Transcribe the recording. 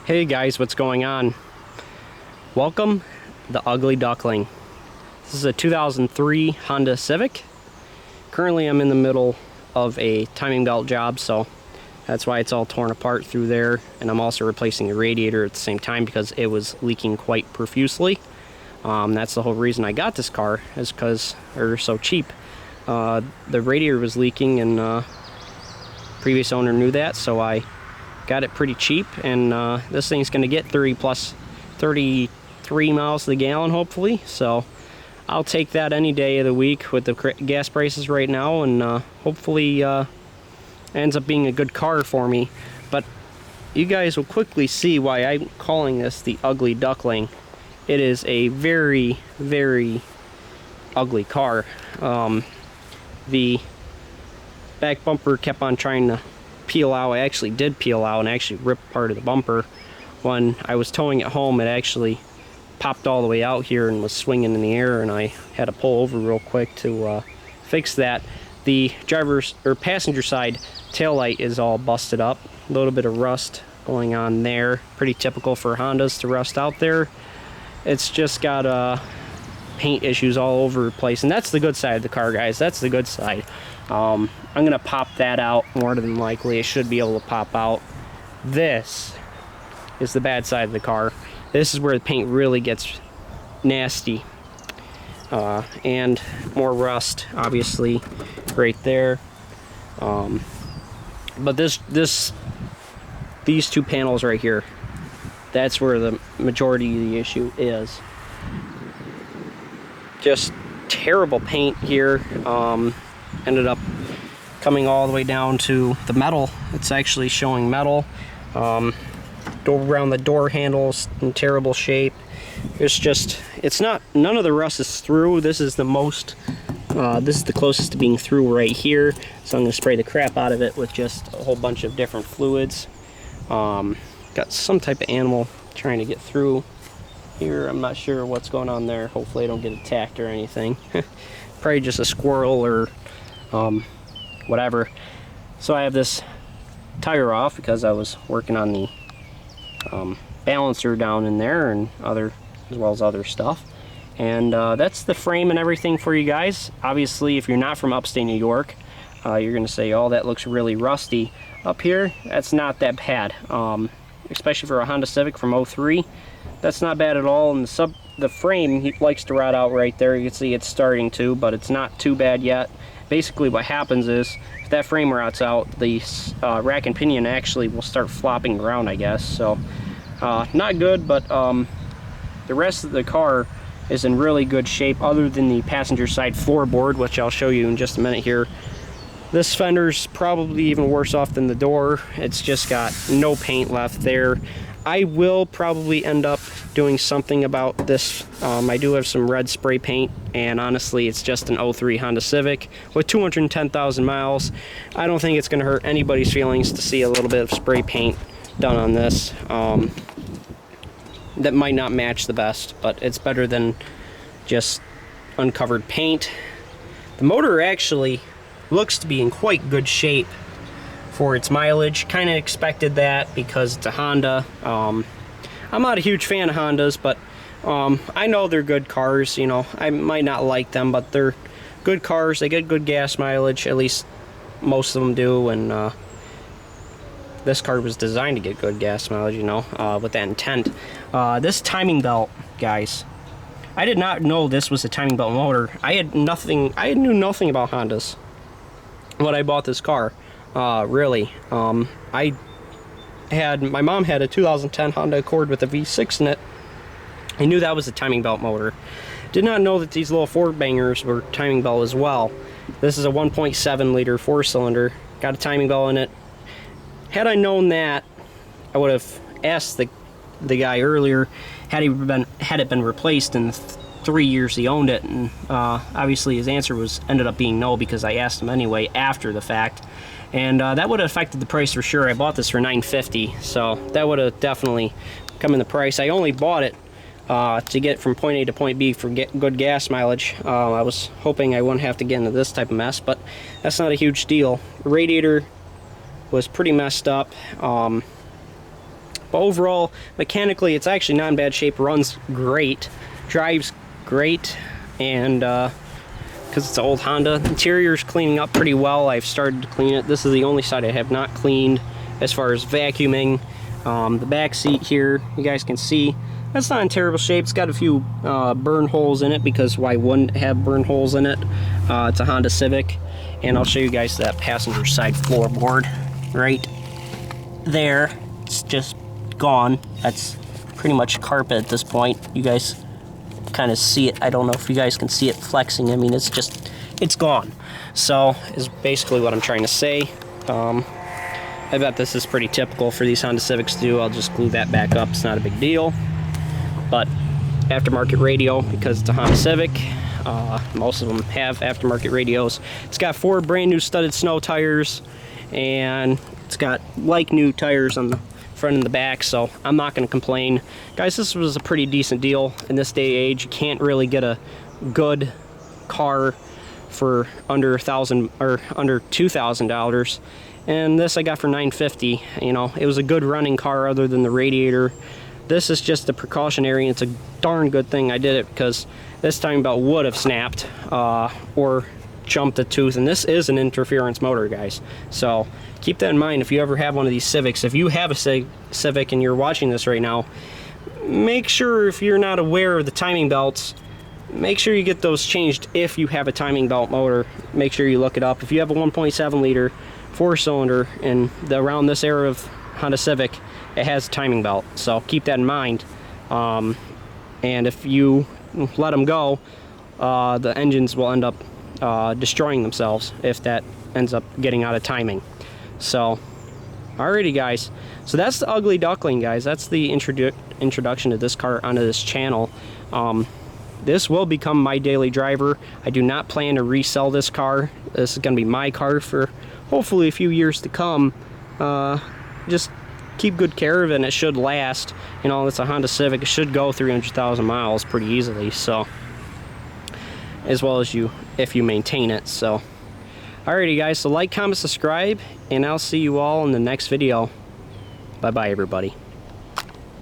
Hey guys, what's going on? Welcome the Ugly Duckling. This is a 2003 Honda Civic. Currently I'm in the middle of a timing belt job, so that's why it's all torn apart through there, and I'm also replacing the radiator at the same time because it was leaking quite profusely. That's the whole reason I got this car, is because they're so cheap. The radiator was leaking, and previous owner knew that, so I got it pretty cheap, and this thing's going to get 33 miles to the gallon hopefully, so I'll take that any day of the week with the gas prices right now, and hopefully ends up being a good car for me. But you guys will quickly see why I'm calling this the Ugly Duckling. It is a very, very ugly car. The back bumper kept on trying to peel out. I actually did peel out and actually ripped part of the bumper. When I was towing it home, it actually popped all the way out here and was swinging in the air, and I had to pull over real quick to fix that. The driver's or passenger side taillight is all busted up. A little bit of rust going on there. Pretty typical for Hondas to rust out there. It's just got paint issues all over the place, and that's the good side of the car, guys. That's the good side. I'm gonna pop that out more than likely. It should be able to pop out. This is the bad side of the car. This is where the paint really gets nasty, and more rust obviously right there. But these two panels right here, that's where the majority of the issue is. Just terrible paint here. Ended up coming all the way down to the metal. It's actually showing metal. Around the door handles in terrible shape. It's not, none of the rust is through. This is the most, this is the closest to being through right here. So I'm gonna spray the crap out of it with just a whole bunch of different fluids. Got some type of animal trying to get through here. I'm not sure what's going on there. Hopefully I don't get attacked or anything. Probably just a squirrel or whatever. So I have this tire off because I was working on the balancer down in there, and as well as other stuff. And that's the frame and everything for you guys. Obviously, if you're not from upstate New York, you're gonna say, oh, that looks really rusty. Up here, that's not that bad. Especially for a Honda Civic from 03, that's not bad at all. And the frame likes to rot out right there. You can see it's starting to, but it's not too bad yet. Basically what happens is, if that frame rots out, the rack and pinion actually will start flopping around, I guess. So not good, but the rest of the car is in really good shape, other than the passenger side floorboard, which I'll show you in just a minute here. This fender's probably even worse off than the door. It's just got no paint left there. I will probably end up doing something about this. I do have some red spray paint, and honestly, it's just an 03 Honda Civic with 210,000 miles. I don't think it's going to hurt anybody's feelings to see a little bit of spray paint done on this. That might not match the best, but it's better than just uncovered paint. The motor actually looks to be in quite good shape for its mileage. Kind of expected that because it's a Honda. I'm not a huge fan of Hondas, but I know they're good cars. You know, I might not like them, but they're good cars. They get good gas mileage, at least most of them do, and this car was designed to get good gas mileage, you know, with that intent. This timing belt, guys, I did not know this was a timing belt motor. I knew nothing about Hondas when I bought this car. Really. My mom had a 2010 Honda Accord with a V6 in it. I knew that was a timing belt motor. Did not know that these little four bangers were timing belt as well. This is a 1.7 liter 4-cylinder. Got a timing belt in it. Had I known that, I would have asked the guy earlier, had it been replaced in 3 years he owned it, and obviously his answer ended up being no, because I asked him anyway after the fact, and that would have affected the price for sure. I bought this for $950, so that would have definitely come in the price. I only bought it to get from point A to point B for good gas mileage. I was hoping I wouldn't have to get into this type of mess, but that's not a huge deal. The radiator was pretty messed up. But overall, mechanically, it's actually not in bad shape. Runs great, drives great, and because it's an old Honda. Interior's cleaning up pretty well. I've started to clean it. This is the only side I have not cleaned as far as vacuuming. The back seat here, you guys can see, that's not in terrible shape. It's got a few burn holes in it, because why wouldn't it have burn holes in it? It's a Honda Civic. And I'll show you guys that passenger side floorboard right there. It's just gone. That's pretty much carpet at this point. You guys kind of see it. I don't know if you guys can see it flexing. I mean, it's gone. So is basically what I'm trying to say. I bet this is pretty typical for these Honda Civics to do. I'll just glue that back up. It's not a big deal. But aftermarket radio, because it's a Honda Civic, most of them have aftermarket radios. It's got 4 brand new studded snow tires, and it's got like new tires on the front and the back, so I'm not going to complain. Guys, this was a pretty decent deal in this day and age. You can't really get a good car for under $1,000 or under $2,000, and this I got for $950. You know, it was a good running car other than the radiator. This is just a precautionary. It's a darn good thing I did it, because this timing belt would have snapped or jumped a tooth, and this is an interference motor, guys. So keep that in mind if you ever have one of these Civics. If you have a Civic and you're watching this right now, make sure, if you're not aware of the timing belts, make sure you get those changed. If you have a timing belt motor, make sure you look it up. If you have a 1.7 liter 4-cylinder and around this era of Honda Civic, it has a timing belt, so keep that in mind. And if you let them go, the engines will end up destroying themselves if that ends up getting out of timing. So alrighty, guys, so that's the Ugly Duckling, guys. That's the introduction to this car onto this channel. This will become my daily driver. I do not plan to resell this car. This is going to be my car for hopefully a few years to come. Just keep good care of it, and it should last. You know, it's a Honda Civic. It should go 300,000 miles pretty easily, so, as well as if you maintain it. So alrighty, guys, so like, comment, subscribe, and I'll see you all in the next video. Bye bye, everybody.